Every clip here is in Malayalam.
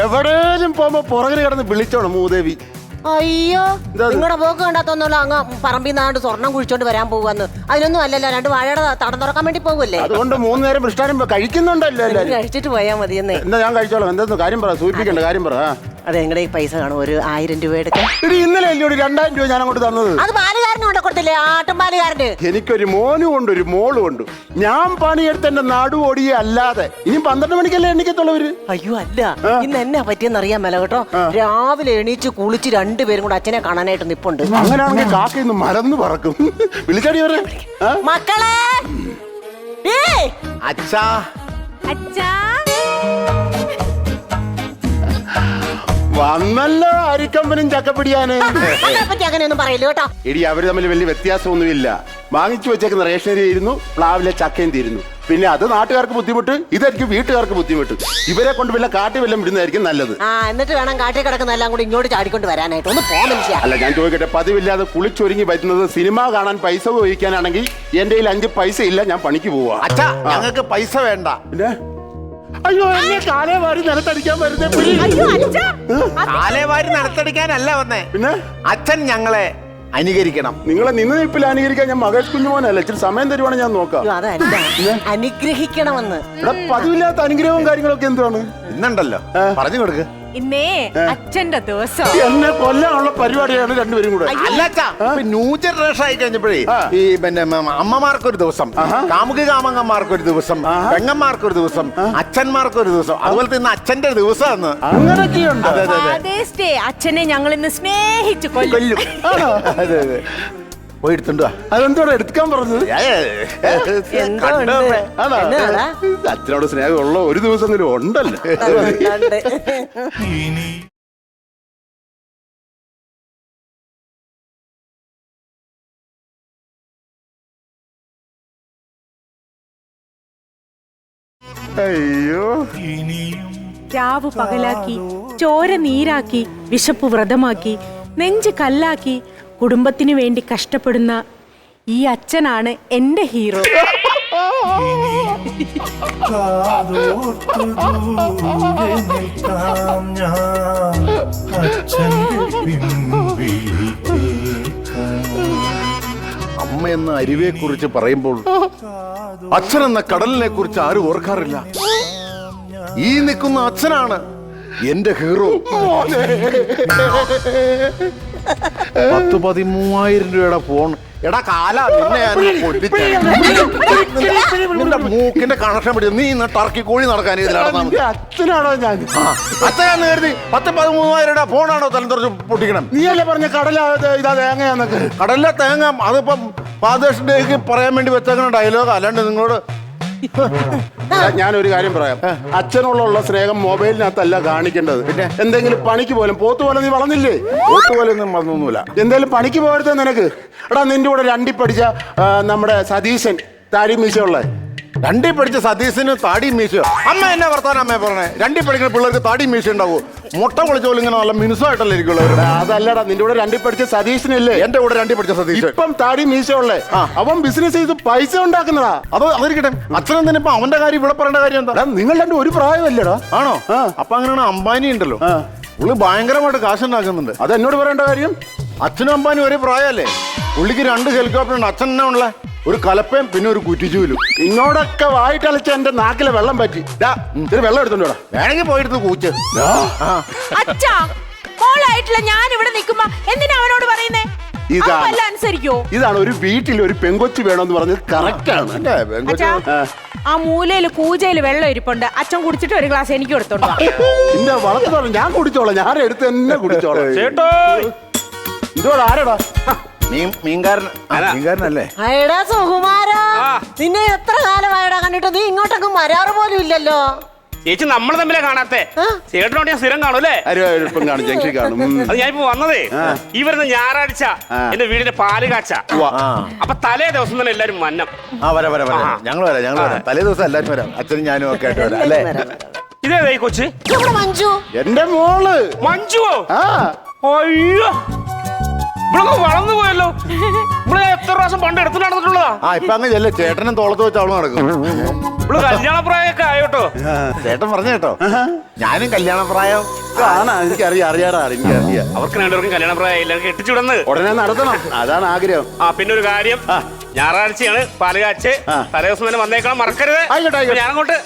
എവിടെയും പോകുമ്പോ പുറകിൽ കിടന്ന് വിളിച്ചോണം മൂദേവി. അയ്യോ, നിങ്ങളുടെ പോക്ക് കണ്ടാത്തൊന്നുമല്ല അങ്ങ് പറമ്പിൽ നിന്നാണ്ട് സ്വർണം കുഴിച്ചോണ്ട് വരാൻ പോകുന്നു. അതിനൊന്നും അല്ലല്ലോ, 2 വാഴയുടെ തടം തുറക്കാൻ വേണ്ടി പോകുമല്ലേ. അതുകൊണ്ട് 3 നേരം മൃഷ്ടാനം കഴിക്കുന്നുണ്ടല്ലോ എല്ലാവരും. കഴിച്ചിട്ട് പോയാൽ മതിയെന്നേ. എന്താ ഞാൻ കഴിച്ചോളാം. എന്താ കാര്യം പറ, സൂചിപ്പിക്കേണ്ട കാര്യം പറ. അതെ, നിങ്ങളുടെ ഈ പൈസ കാണും, ഒരു 1000 രൂപ എടുക്കാം. ഇന്നലെ അല്ലേ 2000 രൂപ ഞാൻ അങ്ങോട്ട് തന്നത്. അത് പാലുകാരനും കൊണ്ട് കൊടുത്തില്ലേ, ആട്ടുംപാലുകാരന്. എനിക്കൊരു മോനും ഉണ്ട്, ഒരു മോളും ഉണ്ട്. ഞാൻ പണിയെടുത്ത് എന്റെ നാടുപൊടിയെ അല്ലാതെ ഇനി 12 മണിക്കല്ലേ എണ്ണിക്കത്തുള്ളവര്. അയ്യോ അല്ല, ഇന്ന് എന്നാ പറ്റിയെന്ന് അറിയാൻ മേല കേട്ടോ. രാവിലെ എണീച്ച് കുളിച്ച് 2 പേരും കൂടെ അച്ഛനെ കാണാനായിട്ട് നിപ്പുണ്ട്. അങ്ങനെയാണെങ്കിൽ കാക്ക ഇന്ന് മരന്ന് പറക്കും. വിളിച്ചാടി വരെ മക്കളെ. അച്ഛാ അച്ഛാ വന്നല്ലോ അരിക്കമ്പനും ചക്കപ്പിടിയാന്. പറ്റി അങ്ങനെയൊന്നും പറയില്ല കേട്ടോ. എടി അവര് തമ്മിൽ വലിയ വ്യത്യാസമൊന്നുമില്ല. വാങ്ങിച്ചു വെച്ചേക്കുന്ന റേഷനറി തീരുന്നു, പ്ലാവിലെ ചക്കയും തീരുന്നു. പിന്നെ അത് നാട്ടുകാർക്ക് ബുദ്ധിമുട്ട്, ഇതായിരിക്കും വീട്ടുകാർക്ക് ബുദ്ധിമുട്ട്. ഇവരെ കൊണ്ട് വല്ല കാട്ടി വല്ലം വിടുന്നതായിരിക്കും നല്ലത്. എന്നിട്ട് വേണം കാട്ടിൽ കിടക്കുന്ന എല്ലാം കൂടി ഇങ്ങോട്ട് ചാടിക്കൊണ്ട് വരാനായിട്ട്. ഒന്ന് പോകാൻ. അല്ല ഞാൻ ചോദിക്കട്ടെ, പതിവില്ലാതെ കുളിച്ചൊരുങ്ങി വരുന്നത് സിനിമ കാണാൻ പൈസ ഉപയോഗിക്കാനാണെങ്കിൽ എന്റെ കയ്യിൽ 5 പൈസ ഇല്ല, ഞാൻ പണിക്ക് പോവാ. അച്ഛാ ഞങ്ങൾക്ക് പൈസ വേണ്ട. പിന്നെ അയ്യോ, എന്നെ കാലേ വാരി നിലത്തടിക്കാൻ വരുന്നേ. കാലേ വാരി നിലത്തടിക്കാനല്ല വന്നേ, പിന്നെ അച്ഛൻ ഞങ്ങളെ അനുകരിക്കണം. നിങ്ങളെ നിന്ന് നിപ്പിൽ അനുകരിക്കാൻ ഞാൻ മകേഷ് കുഞ്ഞുമോനല്ല. ഇച്ചിരി സമയം തരുവാണെങ്കിൽ ഞാൻ നോക്കാം. അതല്ല, അനുഗ്രഹിക്കണമെന്ന്. ഇവിടെ പതിവില്ലാത്ത അനുഗ്രഹവും കാര്യങ്ങളൊക്കെ എന്താണ് ഇന്നുണ്ടല്ലോ, പറഞ്ഞു കൊടുക്ക്. ഇന്നേ അച്ഛന്റെ ദിവസം. എന്നെ കൊല്ലാനുള്ള പരിപാടിയാണ് 2 പേരും കൂടെ. അല്ല അച്ഛാ, ന്യൂ ജനറേഷൻ ആയി കഴിഞ്ഞപ്പോഴേ ഈ പിന്നെ അമ്മമാർക്കൊരു ദിവസം, കാമുകി കാമങ്ങന്മാർക്കൊരു ദിവസം, പെങ്ങന്മാർക്കൊരു ദിവസം, അച്ഛന്മാർക്കൊരു ദിവസം, അതുപോലെ ഇന്ന് അച്ഛന്റെ ദിവസം. അങ്ങനെയൊക്കെയുണ്ട്. അച്ഛനെ ഞങ്ങൾ ഇന്ന് സ്നേഹിച്ചു കൊല്ലും. അതെ അതെ, പോയി എടുത്തുണ്ടോ? അതെന്തോടെ എടുക്കാൻ പറഞ്ഞത്? അച്ഛനോട് സ്നേഹമുള്ള ഒരു ദിവസമെങ്കിലും ഉണ്ടല്ലോ. അയ്യോ, രാവ് പകലാക്കി, ചോര നീരാക്കി, വിശപ്പ് വ്രതമാക്കി, നെഞ്ച് കല്ലാക്കി കുടുംബത്തിന് വേണ്ടി കഷ്ടപ്പെടുന്ന ഈ അച്ഛനാണ് എന്റെ ഹീറോ. അമ്മയെന്ന അരുവിയെ കുറിച്ച് പറയുമ്പോൾ അച്ഛനെന്ന കടലിനെ കുറിച്ച് ആരും ഓർക്കാറില്ല. ഈ നിൽക്കുന്ന അച്ഛനാണ് എന്റെ ഹീറോ. 10-13,000 രൂപയുടെ ഫോൺ. എടാ കാല, നിന്നെ നിന്റെ മൂക്കിന്റെ കണക്ഷൻ പിടിച്ചു. നീ ഇന്ന് ടർക്കി കോഴി നടക്കാൻ അച്ഛനാണോ ഞാൻ? അച്ഛനാന്ന് കരുതി 10-13,000 രൂപയുടെ ഫോണാണോ തലം പൊട്ടിക്കണം? നീയല്ലേ പറഞ്ഞ കടലാ ഇതാ തേങ്ങയാന്നൊക്കെ? കടലിലെ തേങ്ങ അതിപ്പം ഫാദേഴ്സ് ഡേക്ക് പറയാൻ വേണ്ടി വെച്ചേക്കുന്ന ഡയലോഗ്. അല്ലാണ്ട് നിങ്ങളോട് ഞാനൊരു കാര്യം പറയാം. അച്ഛനോടുള്ള സ്നേഹം മൊബൈലിനകത്തല്ല കാണിക്കേണ്ടത്. പിന്നെ എന്തെങ്കിലും പണിക്ക് പോലും പോത്തുപോലെ നീ വളർന്നില്ലേ? പോത്തുപോലെ ഒന്നും വളർന്നൊന്നുമില്ല. എന്തെങ്കിലും പണിക്ക് പോകരുത് നിനക്ക്. എടാ, നിന്റെ കൂടെ 2 പഠിച്ച നമ്മുടെ സതീശൻ, താടി മീശയുള്ള 2 പഠിച്ച സതീശന് താടി മീശയോ? അമ്മ എന്നെ വർത്താനം അമ്മയെ പറഞ്ഞേ. 2 പഠിക്കുന്ന പിള്ളേർക്ക് താടി മീശ ഉണ്ടാവൂ? മുട്ട പൊളിച്ചോലും ഇങ്ങനെ നല്ല മിനുസായിട്ടല്ലേ ഇരിക്കുള്ളൂ. അതല്ലടാ, നിന്റെ കൂടെ 2 പഠിച്ച സതീശനല്ലേ? എന്റെ കൂടെ 2 പഠിച്ച സതീശൻ ഇപ്പം താടി മീശയുള്ള അവൻ ബിസിനസ് ചെയ്ത് പൈസ ഉണ്ടാക്കുന്നതാ. അതോ അതിരിക്കട്ടെ, അച്ഛനും തന്നെ ഇപ്പൊ അവന്റെ കാര്യം ഇവിടെ പറയേണ്ട കാര്യം എന്താ? നിങ്ങൾ 2 ഒരു പ്രായമല്ലേടാ? ആണോ? അപ്പൊ അങ്ങനെയാണ്. അംബാനി ഉണ്ടല്ലോ, പുള്ളി ഭയങ്കരമായിട്ട് കാശുണ്ടാക്കുന്നുണ്ട്. അത് എന്നോട് പറയേണ്ട കാര്യം? അച്ഛനും അംബാനി ഒരേ പ്രായമല്ലേ? പുള്ളിക്ക് 2 ഹെലികോപ്റ്റർ ഉണ്ട്. അച്ഛൻ തന്നെ ഉള്ള ഒരു കലപ്പയും പിന്നെ ഒരു കുറ്റിച്ചൂലും. ഇങ്ങോട്ടൊക്കെ വായിട്ടളിച്ച എന്റെ നാക്കിലെ വെള്ളം പറ്റി. വെള്ളം എടുത്തോണ്ടോടാ. വേണമെങ്കിൽ പോയിട്ട് കൂച്ച്. അച്ഛാ, മോളായിട്ടില്ല ഞാൻ ഇവിടെ നിൽക്കുമ്പോ എന്തിനാ അവനോട് പറയുന്നേ? അനുസരിക്കോ? ഇതാണ് ഒരു വീട്ടിൽ ഒരു പെങ്കൊച്ചു വേണമെന്ന് പറഞ്ഞത് കറക്റ്റ് ആണ്. ആ മൂലയില് കൂജയില് വെള്ളം ഇരിപ്പുണ്ട്. അച്ഛൻ കുടിച്ചിട്ട് ഒരു ഗ്ലാസ് എനിക്ക് എടുത്തോണ്ട് എന്റെ വളർത്ത് പറഞ്ഞു. ഞാൻ കുടിച്ചോളാം, ഞാൻ എടുത്ത് തന്നെ കുടിച്ചോളാം. ചേട്ടോ, ഇതോടെ ആരടാ? മീൻകാരനല്ലേ? അയടാ സുകുമാരാ, നിന്നെ എത്ര കാലമായടാ കണ്ടിട്ട്? നീ ഇങ്ങോട്ടൊക്കെ വരാറ് പോലും ഇല്ലല്ലോ. ചേച്ചി നമ്മൾ തമ്മിലെ കാണാത്തെ. ചേട്ടനോട് ഞാൻ സ്ഥിരം കാണൂല്ലേ? കാണും, ജംഗ്ഷൻ കാണും. അത് ഞാനിപ്പോ വന്നതേ ഈ വരുന്ന ഞായറാഴ്ച എന്റെ വീടിന്റെ പാല് കാച്ച. അപ്പൊ തലേ ദിവസം തന്നെ എല്ലാരും വന്നം. ഞങ്ങൾ വരാം. തലേ ദിവസം എല്ലാരും വരാം. അച്ഛനും ഞാനും ഒക്കെ ആയിട്ട് വരാം അല്ലേ? ഇതേ കൊച്ച് മഞ്ജു, എന്റെ മോള് മഞ്ജുവോ? അയ്യോ, ഇവിടെ വളർന്നു പോയല്ലോ. ഇവിടെ എത്ര പ്രാവശ്യം പണ്ട് എടുത്തു നടന്നിട്ടുള്ളതാ. ഇപ്പൊ അങ്ങ് ചെല്ലേ, ചേട്ടനും തോളത്ത് വെച്ച് അവള് നടക്കും. ഇവള് കല്യാണ പ്രായമൊക്കെ ആയോട്ടോ. ചേട്ടൻ പറഞ്ഞു കേട്ടോ, ഞാനും കല്യാണ പ്രായം ആണ്. അറിയാടാ, എനിക്കറിയാം. അവർക്ക് രണ്ടുപേർക്കും കല്യാണ പ്രായമില്ല, കെട്ടിച്ചുവിടുന്ന് ഉടനെ നടത്തണം, അതാണ് ആഗ്രഹം. പിന്നെ ഒരു കാര്യം, ഞായറാഴ്ചയാണ് പാല് കാച്ച്, തലേദിവസം തന്നെ വന്നേക്കണം, മറക്കരുത്. ആയിക്കോട്ടെ. ഞാനങ്ങോട്ട്.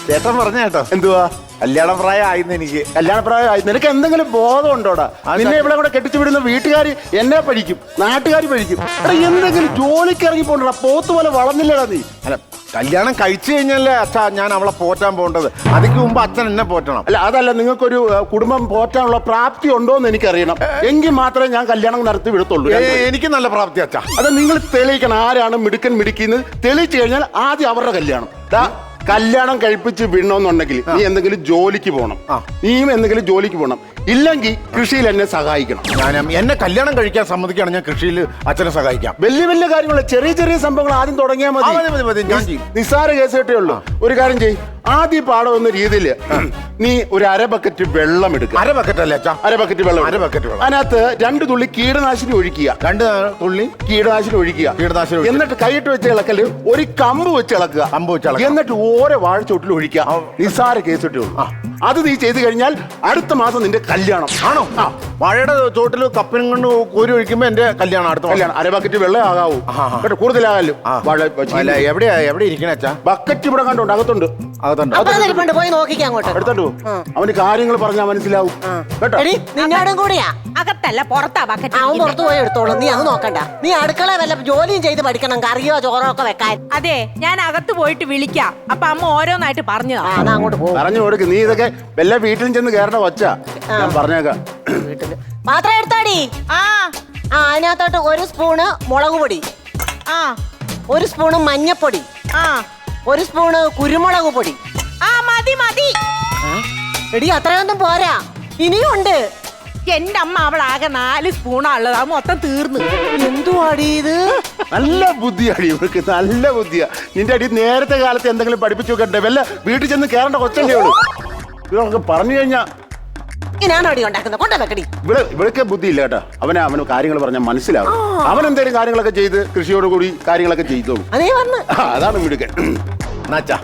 ചേട്ടൻ പറഞ്ഞു കേട്ടോ, എന്തുവാ കല്യാണ പ്രായം ആയിന്ന് എനിക്ക്. കല്യാണപ്രായമായി? നിനക്ക് എന്തെങ്കിലും ബോധം ഉണ്ടോടാ? നിന്നെ ഇവിടെ കൂടെ കെട്ടിച്ചു വിടുന്ന വീട്ടുകാർ എന്നെ പഠിക്കും, നാട്ടുകാർ പഠിക്കും. എടാ എന്തെങ്കിലും ജോലിക്ക് ഇറങ്ങി പോകണ്ടടാ, പോത്ത് പോലെ വളർന്നില്ലടാ നീ. അല്ല, കല്യാണം കഴിച്ചു കഴിഞ്ഞല്ലേ അച്ഛാ ഞാൻ അവളെ പോറ്റാൻ പോകേണ്ടത്. അതിക്ക് മുമ്പ് അച്ഛൻ എന്നെ പോറ്റണം. അല്ല അതല്ല, നിങ്ങൾക്കൊരു കുടുംബം പോറ്റാനുള്ള പ്രാപ്തി ഉണ്ടോ എന്ന് എനിക്കറിയണം. എങ്കിൽ മാത്രമേ ഞാൻ കല്യാണം നടത്തി വിടത്തുള്ളൂ. എനിക്ക് നല്ല പ്രാപ്തി അച്ഛാ. അത് നിങ്ങൾ തെളിയിക്കണം, ആരാണ് മിടുക്കൻ മിടുക്കിന്ന് തെളിയിച്ചു കഴിഞ്ഞാൽ ആദ്യം അവരുടെ കല്യാണം. കല്യാണം കഴിപ്പിച്ച് വിടണമെന്നുണ്ടെങ്കിൽ നീ എന്തെങ്കിലും ജോലിക്ക് പോകണം, നീയും എന്തെങ്കിലും ജോലിക്ക് പോകണം. ഇല്ലെങ്കിൽ കൃഷിയിൽ എന്നെ സഹായിക്കണം. എന്നെ കല്യാണം കഴിക്കാൻ സമ്മതിക്കുകയാണ്, ഞാൻ കൃഷിയിൽ അച്ഛനെ സഹായിക്കാം. വലിയ വലിയ കാര്യങ്ങൾ, ചെറിയ ചെറിയ സംഭവങ്ങൾ ആദ്യം തുടങ്ങിയാൽ മതി. ഞാൻ ചെയ്യും. നിസ്സാര കേസ് കേട്ടേ ഉള്ളൂ. ഒരു കാര്യം ചെയ്യും, ആദ്യം പാഠം എന്ന രീതിയിൽ നീ ഒരു 1/2 ബക്കറ്റ് വെള്ളം എടുക്കുക. 1/2 ബക്കറ്റ് അല്ലേ അച്ഛാ? 1/2 ബക്കറ്റ് വെള്ളം. 1/2 ബക്കറ്റ് വെള്ളം. അതിനകത്ത് 2 തുള്ളി കീടനാശിനി ഒഴിക്കുക. 2 തുള്ളി കീടനാശിനി ഒഴിക്കുക. എന്നിട്ട് കൈയിട്ട് വെച്ച് ഇളക്കല് ഒരു കമ്പ് വെച്ച് ഇളക്കുക. എന്നിട്ട് ഓരോ വാഴച്ചോട്ടിൽ ഒഴിക്കുക. നിസ്സാര കേസ് ഇട്ടേ ഉള്ളൂ. അത് നീ ചെയ്ത് കഴിഞ്ഞാൽ അടുത്ത മാസം നിന്റെ കല്യാണം. ആണോ? വാഴയുടെ ചോട്ടിൽ കപ്പിനും കൊണ്ട് കോരി ഒഴിക്കുമ്പോ എന്റെ കല്യാണം അടുത്ത കല്യാണം. 1/2 ബക്കറ്റ് വെള്ളം ആകാവൂ കേട്ടോ, കൂടുതലാകാലോ. എവിടെയാ ഇരിക്കണ അച്ഛാ? ബക്കറ്റ് ഇവിടെ കണ്ടോണ്ട് അകത്തുണ്ട്. അകത്തുണ്ട്, പോയി നോക്കിക്കാം അങ്ങോട്ട്. എടുത്തോണ്ട് അവന് കാര്യങ്ങൾ പറഞ്ഞാൽ മനസ്സിലാവും കേട്ടോ. നിന്നോടും കൂടിയാ. അകത്തല്ല, പുറത്താ ബക്കറ്റ്. അവൻ പുറത്തു പോയി എടുത്തോളൂ, നീ അത് നോക്കണ്ട. നീ അടുക്കള വല്ല ജോലിയും ചെയ്ത് പഠിക്കണം, കറിയോ ചോറോ ഒക്കെ വെക്കാൻ. അതെ, ഞാൻ അകത്ത് പോയിട്ട് വിളിക്കാം. അപ്പൊ അമ്മ ഓരോന്നായിട്ട് പറഞ്ഞതാ. എന്നാ അങ്ങോട്ട് പോകും. പറഞ്ഞു കൊടുക്ക്. നീ ഇതൊക്കെ വല്ല വീട്ടിലും ചെന്ന് കയറേണ്ട വച്ച ഞാൻ പറഞ്ഞേക്കാം. വീട്ടില് പാത്രം എടുത്താടി. അതിനകത്തോട്ട് 1 സ്പൂണ് മുളക് പൊടി, 1 സ്പൂണ് മഞ്ഞപ്പൊടി, 1 സ്പൂണ് കുരുമുളക് പൊടി. മതി മതി. എടി അത്രയൊന്നും പോരാ, ഇനിയുണ്ട്. എന്റെ അമ്മ അവളാകെ 4 സ്പൂണാ ഉള്ളത്, അത് മൊത്തം തീർന്നു. എന്തുവാടി ഇത്? നല്ല ബുദ്ധിയാടി ഇവർക്ക്, നല്ല ബുദ്ധിയാ. നിന്റെ അടി നേരത്തെ കാലത്ത് എന്തെങ്കിലും പഠിപ്പിച്ചു വെക്കട്ടെ. വല്ല വീട്ടിൽ ചെന്ന് കയറേണ്ട കൊച്ചല്ലേ ഉള്ളൂ. ഇവരൊക്കെ പറഞ്ഞു കഴിഞ്ഞാ ഞാനോ അടി ഉണ്ടാക്കുന്നത്, കൊണ്ട വെക്കടി. ഇവൾക്ക് ബുദ്ധിയില്ല കേട്ടോ. അവന് കാര്യങ്ങൾ പറഞ്ഞാൽ മനസ്സിലാവും. അവൻ എന്തെങ്കിലും കാര്യങ്ങളൊക്കെ ചെയ്ത് കൃഷിയോടുകൂടി കാര്യങ്ങളൊക്കെ ചെയ്തോളൂ. അതേ വന്ന് അതാണ് മിടുക്കൻ. എന്നാച്ചാ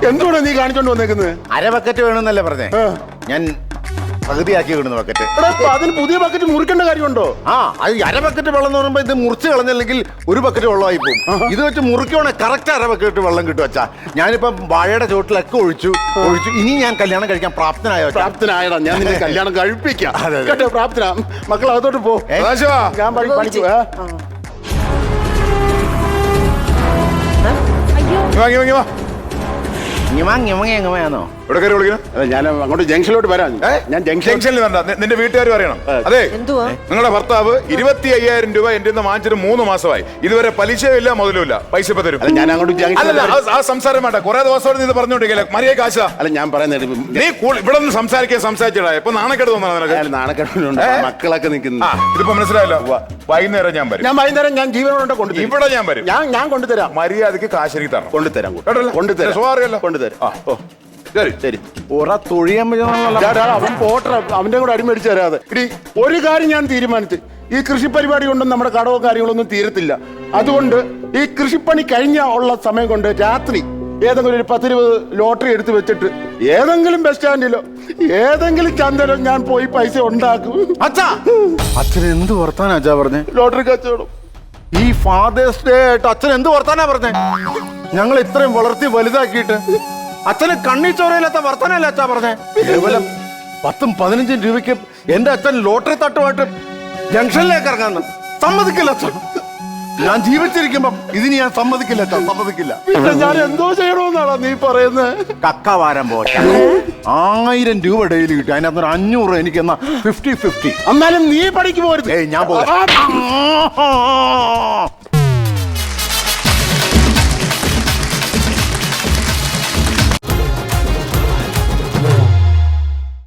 എന്തുകൊണ്ട് നീ കാണിച്ചോണ്ട് വന്നേക്കുന്നത്? 1/2 ബക്കറ്റ് വേണമെന്നല്ലേ പറഞ്ഞേ? ഞാൻ പകുതിയാക്കി വിടുന്ന ബക്കറ്റ്. അതിന് പുതിയ ബക്കറ്റ് മുറിക്കേണ്ട കാര്യമുണ്ടോ? അത് 1/2 ബക്കറ്റ് വെള്ളം എന്ന് പറയുമ്പോ ഇത് മുറിച്ച് കളഞ്ഞില്ലെങ്കിൽ 1 ബക്കറ്റ് വെള്ളമായി പോകും. ഇത് വെച്ച് മുറിക്കുവാണെങ്കിൽ കറക്റ്റ് 1/2 ബക്കറ്റ് വെള്ളം കിട്ടും അച്ഛാ. ഞാനിപ്പം വാഴയുടെ ചോട്ടിലൊക്കെ ഒഴിച്ചു. ഇനി ഞാൻ കല്യാണം കഴിക്കാൻ പ്രാപ്തനായടാ. ഞാൻ നിന്നെ കല്യാണം കഴിപ്പിക്കാം കേട്ടോ. പ്രാപ്തനാ. മക്കൾ അകത്തോട്ട് പോ. ഞാൻ പഠിച്ചു. ാണോ? ഞാൻ അങ്ങോട്ട് ജംഗ്ഷനിലോട്ട് വരാം. ഞാൻ ജംഗ്ഷനിൽ വരണ്ട, നിന്റെ വീട്ടുകാർ പറയണം. അതെ, നിങ്ങളുടെ ഭർത്താവ് 25,000 രൂപ എന്റെ മാറ്റിട്ട് 3 മാസമായി. ഇതുവരെ പലിശയില്ല, മുതലുമില്ല. പൈസ ഇപ്പൊ തരും. ഞാൻ അങ്ങോട്ട് ആ സംസാരം വേണ്ട. കുറെ ദിവസം ഇത് പറഞ്ഞോണ്ടിരിക്കല്ലേ മര്യാദ കാശാ. അല്ല ഞാൻ പറയുന്നത് നീ ഇവിടെ നിന്ന് സംസാരിച്ചിടാ. ഇപ്പൊ നാണക്കേട് തോന്നണം. നാണക്കേടുണ്ട്, മക്കളൊക്കെ നിൽക്കുന്നു. ഇതിപ്പോ മനസ്സിലായല്ലോ. വൈകുന്നേരം ഞാൻ വരും. ഞാൻ വൈകുന്നേരം ഞാൻ ജീവനോടെ കൊണ്ടുതരും. ഇവിടെ ഞാൻ വരും. ഞാൻ കൊണ്ടുതരാം. മര്യാദക്ക് കാശ് എനിക്ക് തരണം. കൊണ്ടുതരാം. കൊണ്ടുതരാം. ശരി ശരി. തൊഴിയാൻ അവൻ പോട്ടറ, അവന്റെ കൂടെ അടിമേടിച്ച് തരാതെ. ഇടി ഒരു കാര്യം ഞാൻ തീരുമാനിച്ചു, ഈ കൃഷി പരിപാടി കൊണ്ടും നമ്മുടെ കടവോ കാര്യങ്ങളൊന്നും തീരത്തില്ല. അതുകൊണ്ട് ഈ കൃഷിപ്പണി കഴിഞ്ഞ ഉള്ള സമയം കൊണ്ട് രാത്രി ഏതെങ്കിലും ഒരു 10-20 ലോട്ടറി എടുത്ത് വെച്ചിട്ട് ഏതെങ്കിലും ബസ് സ്റ്റാൻഡിലോ ഏതെങ്കിലും ചന്തയിലോ ഞാൻ പോയി പൈസ ഉണ്ടാക്കും. അച്ഛൻ എന്ത് വർത്താനാ അച്ഛാ പറഞ്ഞേ? ലോട്ടറി കച്ചവടം. ഈ ഫാദേഴ്സ് ഡേ ആയിട്ട് അച്ഛൻ എന്ത് വർത്താനാ പറഞ്ഞേ? ഞങ്ങൾ ഇത്രയും വളർത്തി വലുതാക്കിയിട്ട് അച്ഛന് കണ്ണീ ചോരയില്ലാത്ത വർത്താനല്ലേ അച്ഛാ പറഞ്ഞേ? കേവലം 10-15 രൂപയ്ക്ക് എന്റെ അച്ഛൻ ലോട്ടറി തട്ടുമായിട്ട് ജംഗ്ഷനിലേക്ക് ഇറങ്ങാന്ന് സമ്മതിക്കില്ല അച്ഛൻ. ഞാൻ ജീവിച്ചിരിക്കുമ്പം ഇതിന് ഞാൻ സമ്മതിക്കില്ല അച്ഛാ, സമ്മതിക്കില്ല. ഞാൻ എന്തോ ചെയ്യണമെന്നാണോ നീ പറയുന്നത്? കക്കവാരം പോച്ച 1000 രൂപ ഡെയിലി കിട്ടും. അതിനകത്ത് 500 എനിക്ക് എന്നാ 50-50. എന്നാലും നീ പഠിക്ക് പോരുത്. ഞാൻ പോകാം.